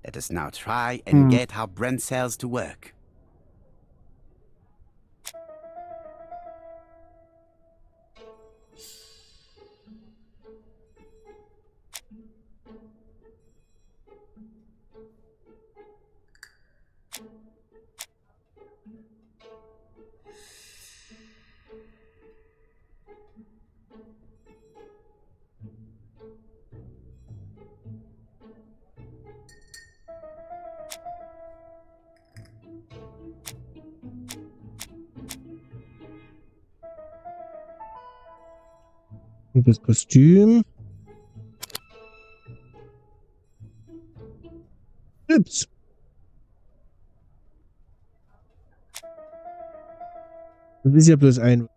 Let us now try and get our brain cells to work. Das Kostüm. Ups. Das ist ja bloß ein.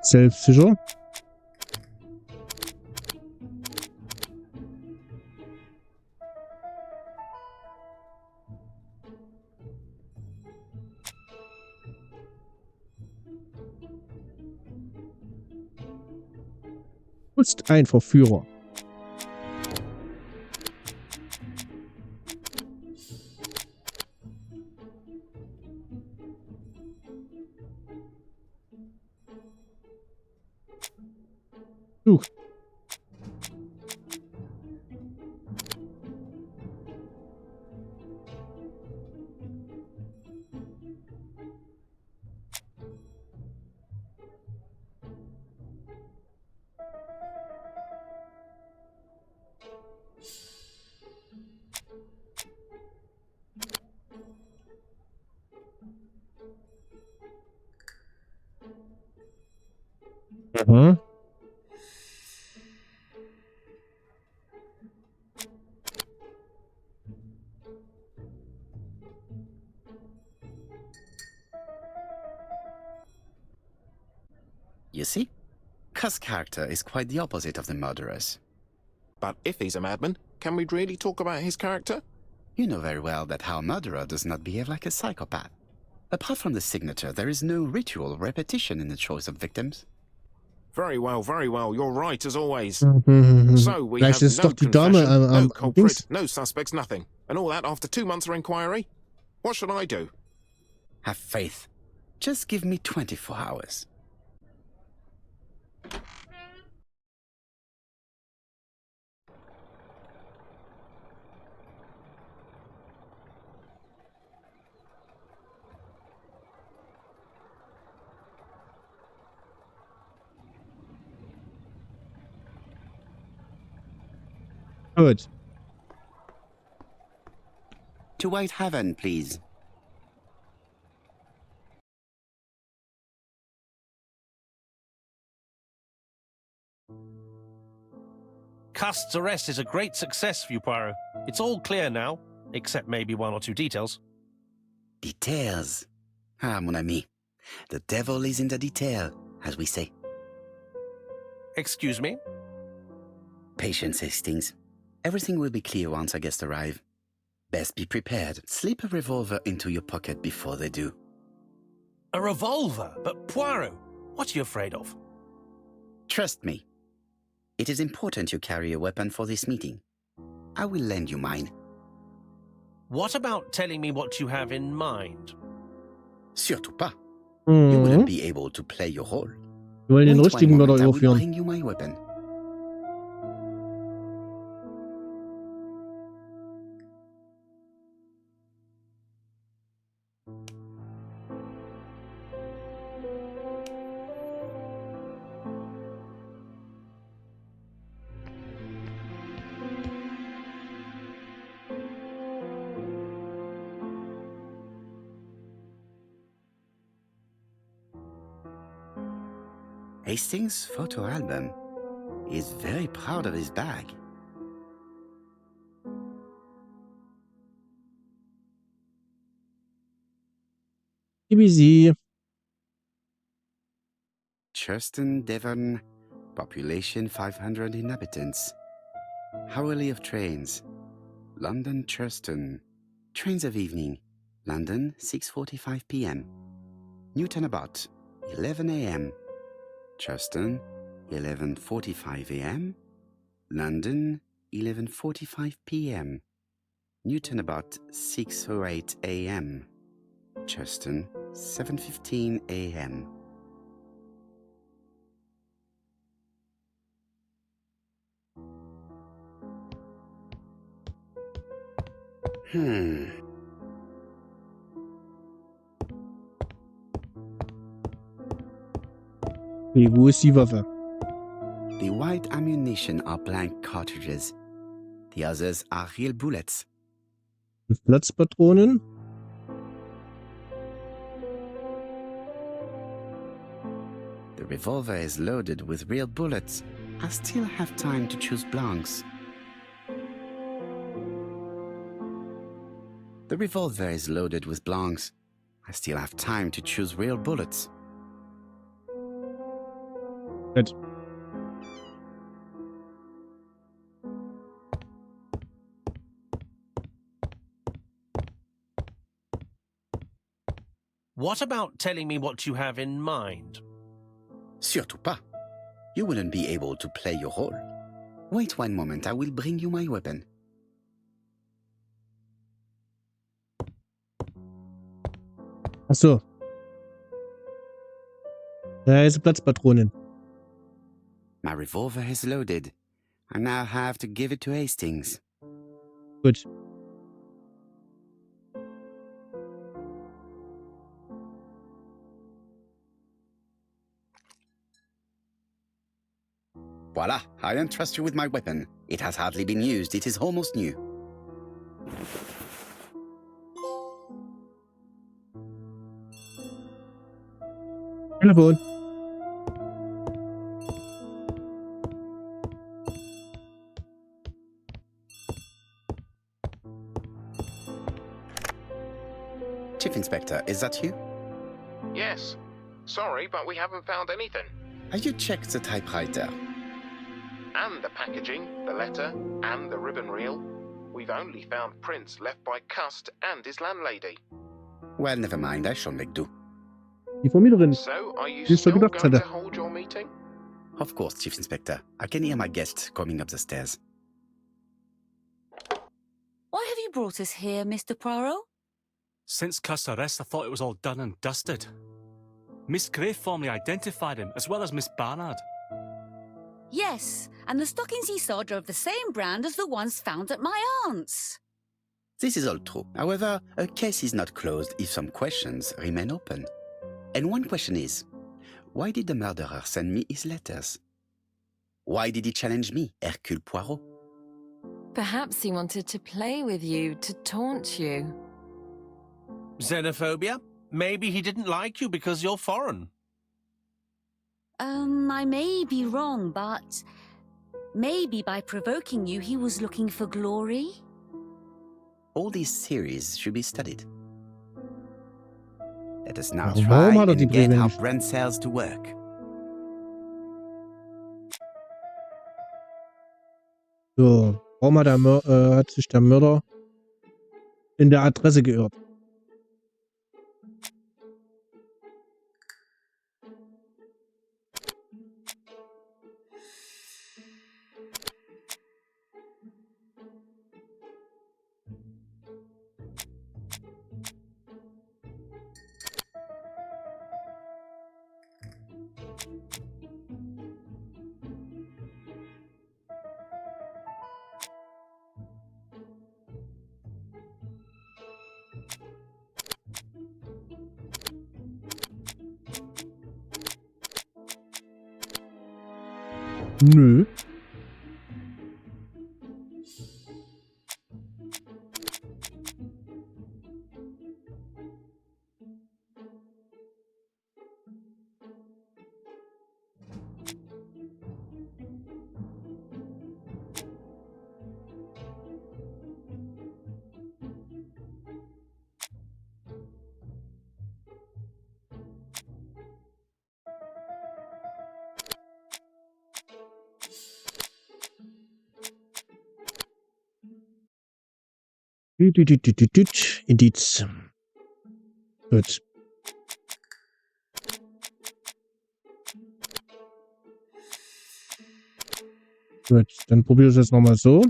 Selbstsicher. Du bist ein Verführer. Du. Aha. You see? Cuss' character is quite the opposite of the murderer's. But if he's a madman, can we really talk about his character? You know very well that our murderer does not behave like a psychopath. Apart from the signature, there is no ritual or repetition in the choice of victims. Very well, you're right as always. So we Vielleicht have ist no doch die Dame confession, no am culprit, Dings. no suspects, nothing. And all that after 2 months of inquiry? What should I do? Have faith. Just give me 24 hours. Gut. To white heaven, please. Cust's arrest is a great success for you, Poirot. It's all clear now, except maybe 1 or 2 details. Details. Ah, mon ami. The devil is in the detail, as we say. Excuse me? Patience, Hastings. Everything will be clear once our guests arrive. Best be prepared. Slip a revolver into your pocket before they do. A revolver? But Poirot, what are you afraid of? Trust me. It is important you carry a weapon for this meeting. I will lend you mine. What about telling me what you have in mind? Surtout pas. You wouldn't Mhm. be able to play your role. Wir wollen den Wait one richtigen Mörder moment, I will überführen. bring you my weapon. Hastings' photo album. He's very proud of his bag. Easy. Churston, Devon. Population 500 inhabitants. Hourly of trains. London, Churston. Trains of evening. London, 6:45 p.m. Newton about 11 a.m. Churston, 11:45 a.m. London, 11:45 p.m. Newton about 6:08 a.m. Churston, 7:15 a.m. Okay, wo ist die Waffe? The white ammunition are blank cartridges. The others are real bullets. 5 Platzpatronen. The revolver is loaded with real bullets. I still have time to choose blanks. The revolver is loaded with blanks. I still have time to choose real bullets. Gut. What about telling me what you have in mind? Surtout pas. You wouldn't be able to play your role. Wait one moment, I will bring you my weapon. Ach so. Da ist Platzpatronen. My revolver is loaded. I now have to give it to Hastings. Gut. Voila, I entrust you with my weapon. It has hardly been used, it is almost new. Telefon. Chief Inspector, is that you? Yes. Sorry, but we haven't found anything. Have you checked the typewriter? And the packaging, the letter, and the ribbon reel. We've only found prints left by Cust and his landlady. Well, never mind, I shall make do. Die Vermieterin. So, are you Wie ich schon still gedacht going to hatte. hold your meeting? Of course, Chief Inspector. I can hear my guest coming up the stairs. Why have you brought us here, Mr. Poirot? Since Cust's arrest, I thought it was all done and dusted. Miss Gray formally identified him, as well as Miss Barnard. Yes, and the stockings he saw drove the same brand as the ones found at my aunt's. This is all true. However, a case is not closed if some questions remain open. And one question is, why did the murderer send me his letters? Why did he challenge me, Hercule Poirot? Perhaps he wanted to play with you, to taunt you. Xenophobia? Maybe he didn't like you because you're foreign. I may be wrong, but maybe by provoking you, he was looking for glory? All these theories should be studied. Let us now Warum try hat er die and get Brille our nicht? brain cells to work. So. Warum hat sich der Mörder in der Adresse geirrt? Nö. Indiz. Gut. Gut, dann probiere ich es jetzt nochmal so.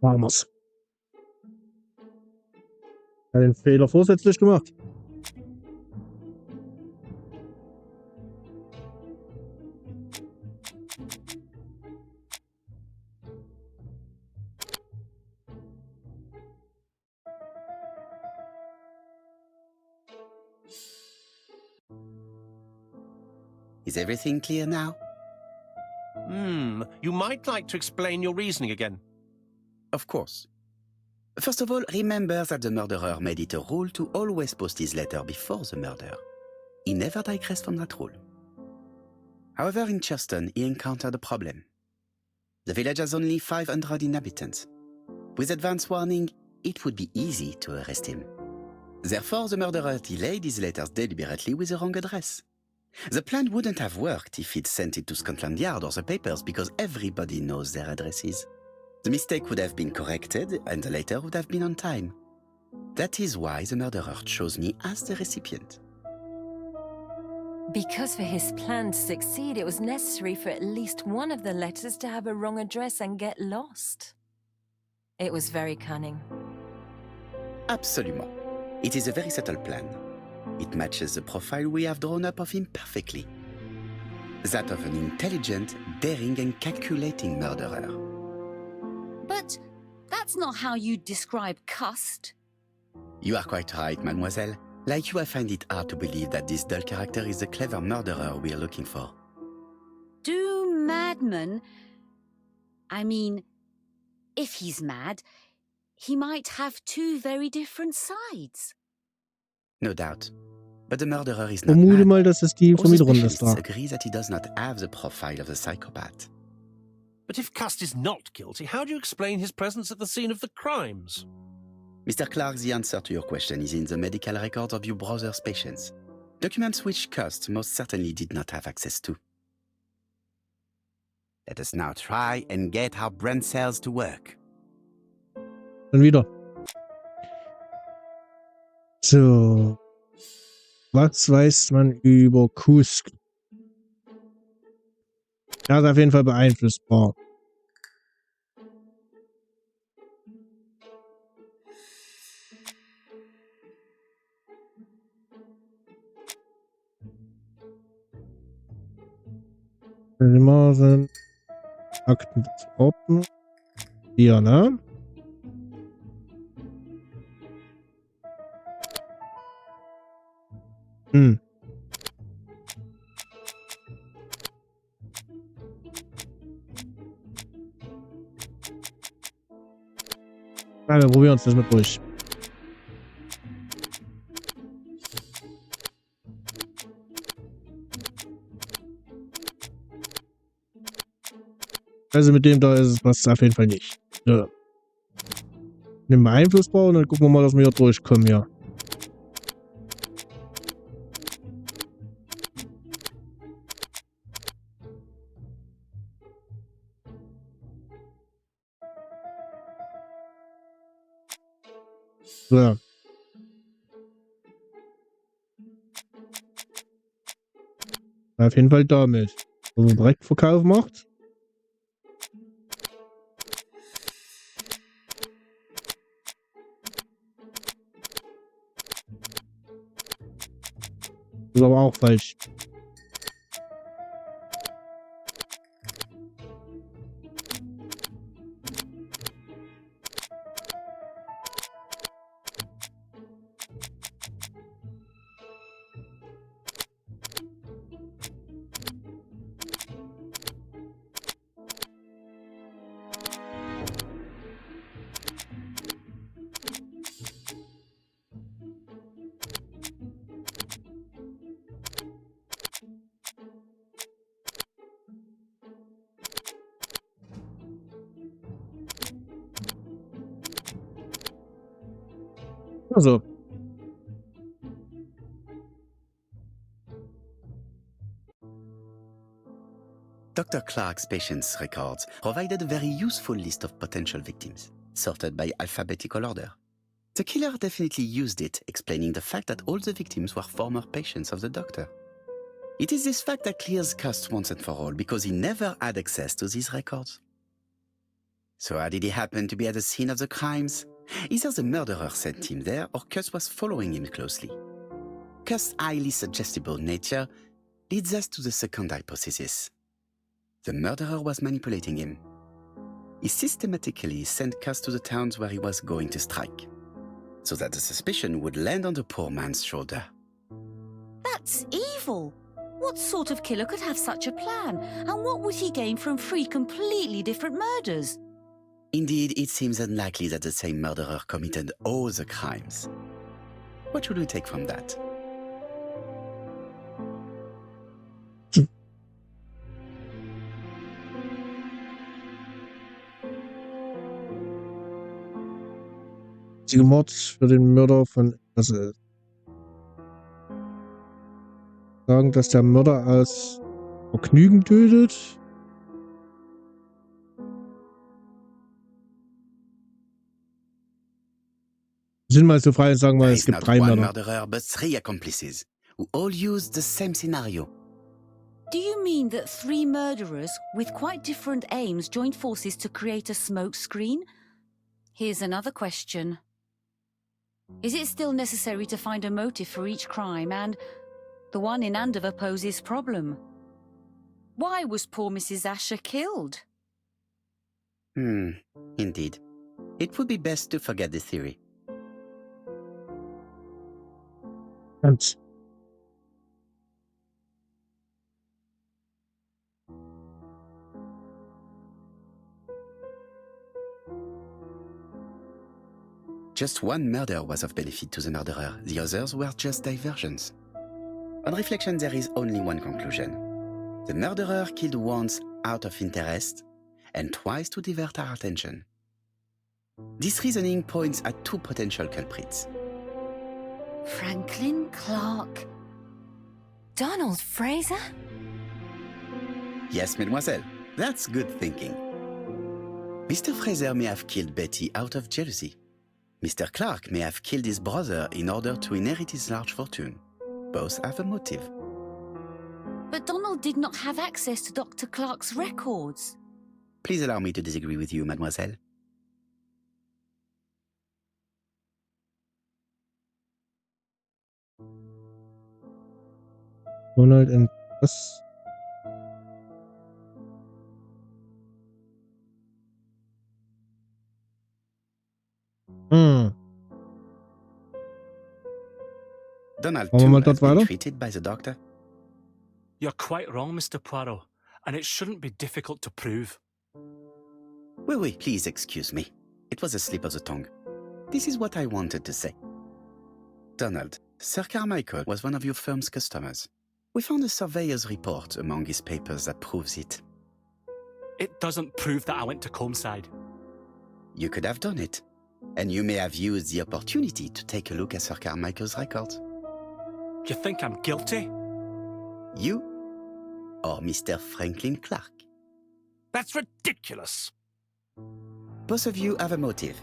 Machen wir's. Ich habe den Fehler vorsätzlich gemacht. Is everything clear now? You might like to explain your reasoning again. Of course. First of all, remember that the murderer made it a rule to always post his letter before the murder. He never digressed from that rule. However, in Churston, he encountered a problem. The village has only 500 inhabitants. With advance warning, it would be easy to arrest him. Therefore, the murderer delayed his letters deliberately with the wrong address. The plan wouldn't have worked if he'd sent it to Scotland Yard or the papers because everybody knows their addresses. The mistake would have been corrected and the letter would have been on time. That is why the murderer chose me as the recipient. Because for his plan to succeed, it was necessary for at least one of the letters to have a wrong address and get lost. It was very cunning. Absolument. It is a very subtle plan. It matches the profile we have drawn up of him perfectly. That of an intelligent, daring and calculating murderer. But that's not how you describe Cust. You are quite right, mademoiselle. Like you, I find it hard to believe that this dull character is the clever murderer we are looking for. Do madmen... I mean, if he's mad, he might have two very different sides. No doubt. But the murderer is not Vermute mad. mal, dass es die All the Vermieterin ist specialists da. agree that he does not have the profile of the psychopath. But if Cust is not guilty, how do you explain his presence at the scene of the crimes? Mr. Clark, the answer to your question is in the medical records of your brother's patients. Documents which Cust most certainly did not have access to. Let us now try and get our brain cells to work. Dann wieder. So. Was weiß man über Kusk? Er ist auf jeden Fall beeinflussbar. Immer sind Akten des Ordnung. Hier, ne? Ja, wir probieren uns das mal durch. Also mit dem da ist es passt auf jeden Fall nicht. Ja. Nehmen wir Einflussbar und dann gucken wir mal, dass wir hier durchkommen, ja. So. Auf jeden Fall damit. Wenn man Direktverkauf macht. Ist aber auch falsch. Also, Dr. Clark's patient's records provided a very useful list of potential victims, sorted by alphabetical order. The killer definitely used it, explaining the fact that all the victims were former patients of the doctor. It is this fact that clears Cust once and for all, because he never had access to these records. So how did he happen to be at the scene of the crimes? Either the murderer sent him there, or Cust was following him closely. Cust's highly suggestible nature leads us to the second hypothesis. The murderer was manipulating him. He systematically sent Cust to the towns where he was going to strike, so that the suspicion would land on the poor man's shoulder. That's evil. What sort of killer could have such a plan? And what would he gain from 3 completely different murders? Indeed, it seems unlikely that the same murderer committed all the crimes. What should we take from that? einzige Mord für den Mörder von... Also, sagen, dass der Mörder aus Vergnügen tötet. Sind mal so frei und sagen mal, There es is gibt not 3 one Mörder. murderer, but 3 accomplices, who all use the same scenario. Do you mean that 3 murderers with quite different aims joined forces to create a smokescreen? Here's another question. Is it still necessary to find a motive for each crime? And the one in Andover poses problem. Why was poor Mrs. Asher killed? Indeed. It would be best to forget the theory. Ganz. Just one murder was of benefit to the murderer, the others were just diversions. On reflection, there is only one conclusion. The murderer killed once out of interest, and twice to divert our attention. This reasoning points at 2 potential culprits. Franklin Clark. Donald Fraser? Yes, mademoiselle, that's good thinking. Mr. Fraser may have killed Betty out of jealousy. Mr. Clark may have killed his brother in order to inherit his large fortune. Both have a motive. But Donald did not have access to Dr. Clark's records. Please allow me to disagree with you, mademoiselle. Donald und was? Donald Machen wir too mal has dort been weiter? treated by the doctor. You're quite wrong, Mr. Poirot, and it shouldn't be difficult to prove. Oui, please excuse me. It was a slip of the tongue. This is what I wanted to say. Donald, Sir Carmichael was one of your firm's customers. We found a surveyor's report among his papers that proves it. It doesn't prove that I went to Comeside. You could have done it. And you may have used the opportunity to take a look at Sir Carmichael's records. You think I'm guilty? You or Mr. Franklin Clark. That's ridiculous. Both of you have a motive.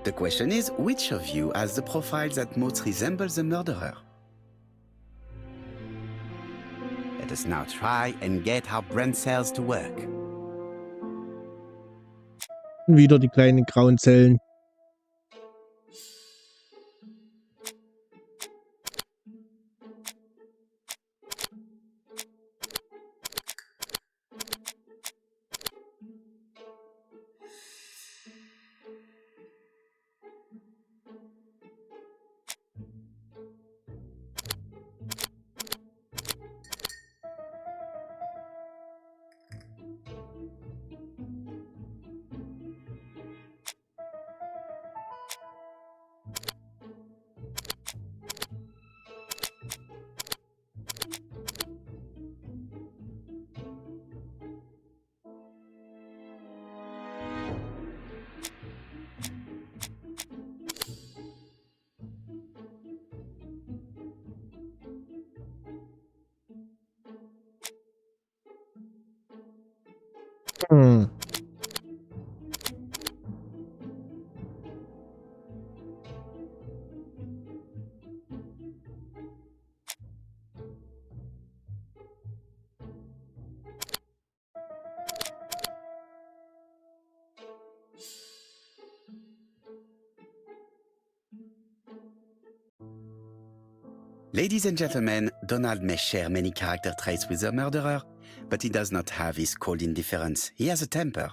The question is, which of you has the profile that most resembles the murderer? Let us now try and get our brain cells to work. Wieder die kleinen grauen Zellen. Hm. Ladies and gentlemen, Donald may share many character traits with the murderer, but he does not have his cold indifference. He has a temper.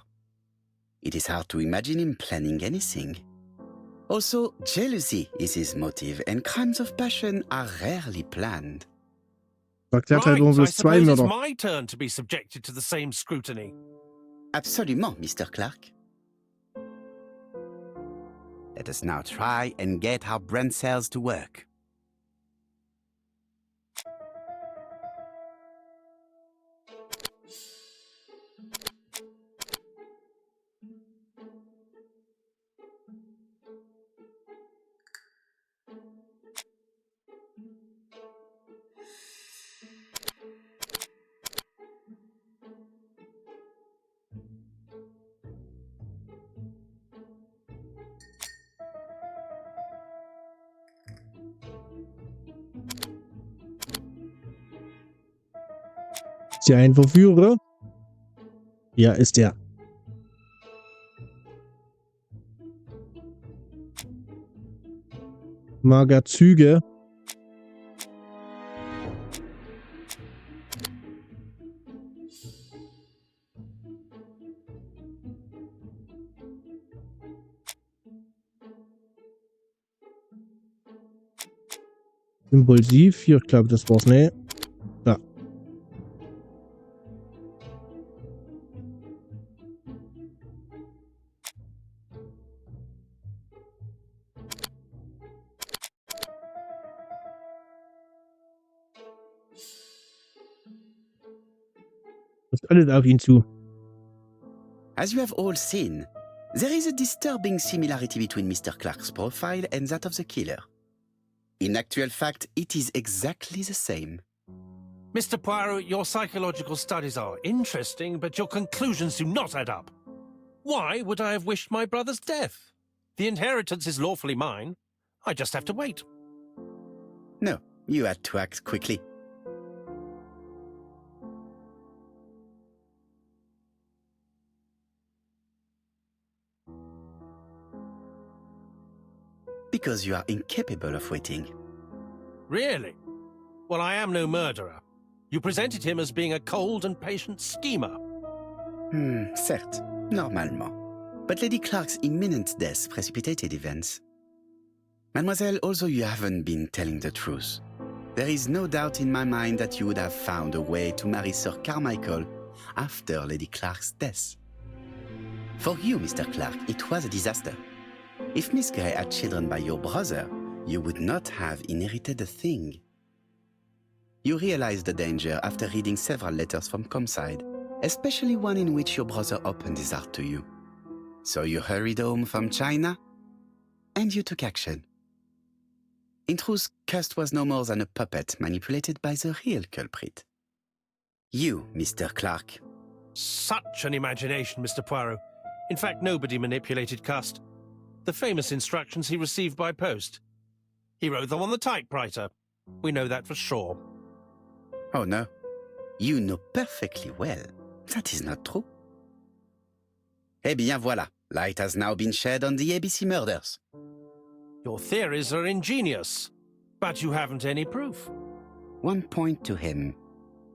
It is hard to imagine him planning anything. Also, jealousy is his motive, and crimes of passion are rarely planned. Sagt er halt Right, nur I bis 2 suppose it's Mörder. my turn to be subjected to the same scrutiny. Absolument, Mr. Clark. Let us now try and get our brain cells to work. Ist er ein Verführer? Ja, ist er. Mag er Züge? Impulsiv? Hier, ich glaube, das war's. Nee. Da. Trifft alles auf ihn zu. As you have all seen, there is a disturbing similarity between Mr. Clark's profile and that of the killer. In actual fact, it is exactly the same. Mr. Poirot, your psychological studies are interesting, but your conclusions do not add up. Why would I have wished my brother's death? The inheritance is lawfully mine. I just have to wait. No, you had to act quickly. Because you are incapable of waiting. Really? Well, I am no murderer. You presented him as being a cold and patient schemer. Certes, normalement. But Lady Clark's imminent death precipitated events. Mademoiselle, although you haven't been telling the truth, there is no doubt in my mind that you would have found a way to marry Sir Carmichael after Lady Clark's death. For you, Mr. Clark, it was a disaster. If Miss Grey had children by your brother, you would not have inherited a thing. You realized the danger after reading several letters from Comside, especially one in which your brother opened his heart to you. So you hurried home from China, and you took action. In truth, Cust was no more than a puppet manipulated by the real culprit. You, Mr. Clark. Such an imagination, Mr. Poirot. In fact, nobody manipulated Cust. The famous instructions he received by post. He wrote them on the typewriter. We know that for sure. Oh no, you know perfectly well. That is not true. Eh bien voilà, light has now been shed on the ABC murders. Your theories are ingenious, but you haven't any proof. One point to him.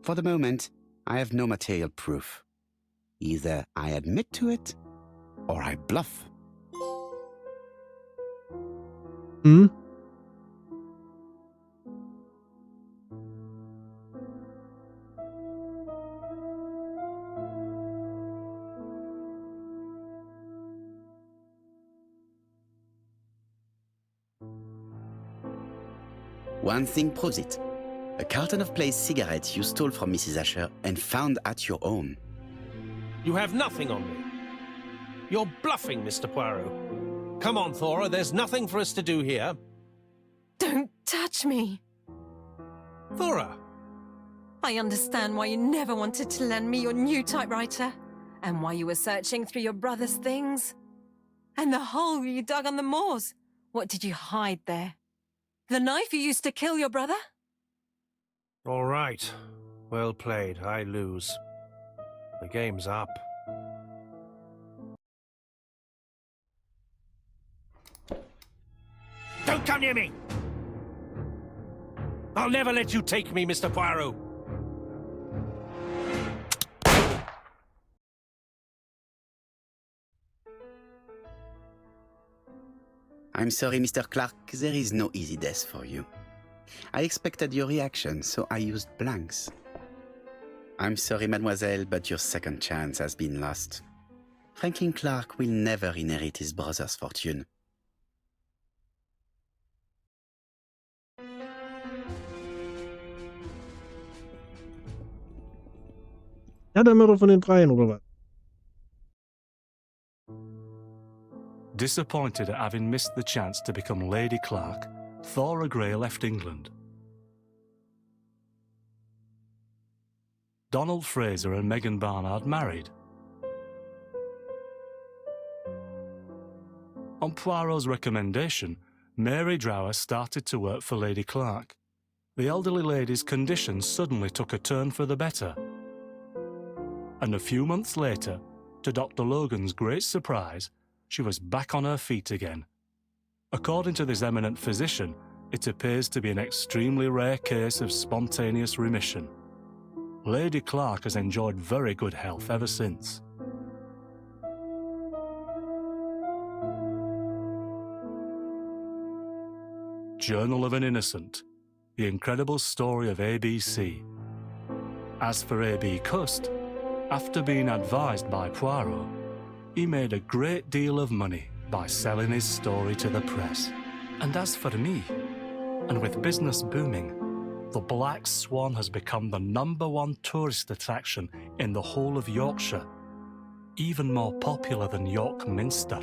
For the moment, I have no material proof. Either I admit to it, or I bluff. Hm? One thing proves it. A carton of placed cigarettes you stole from Mrs. Asher and found at your home. You have nothing on me. You're bluffing, Mr. Poirot. Come on, Thora, there's nothing for us to do here. Don't touch me. Thora! I understand why you never wanted to lend me your new typewriter. And while you were searching through your brother's things? And the hole you dug on the moors? What did you hide there? The knife you used to kill your brother? All right. Well played. I lose. The game's up. Don't come near me! I'll never let you take me, Mr. Poirot. I'm sorry, Mr. Clark, there is no easy death for you. I expected your reaction, so I used blanks. I'm sorry, mademoiselle, but your second chance has been lost. Franklin Clark will never inherit his brother's fortune. Ja, der Mörder von den dreien, oder was? Disappointed at having missed the chance to become Lady Clark, Thora Grey left England. Donald Fraser and Megan Barnard married. On Poirot's recommendation, Mary Drower started to work for Lady Clark. The elderly lady's condition suddenly took a turn for the better. And a few months later, to Dr. Logan's great surprise, she was back on her feet again. According to this eminent physician, it appears to be an extremely rare case of spontaneous remission. Lady Clark has enjoyed very good health ever since. Journal of an Innocent, the incredible story of ABC. As for A.B. Cust, after being advised by Poirot, he made a great deal of money by selling his story to the press. And as for me, and with business booming, the Black Swan has become the #1 tourist attraction in the whole of Yorkshire, even more popular than York Minster.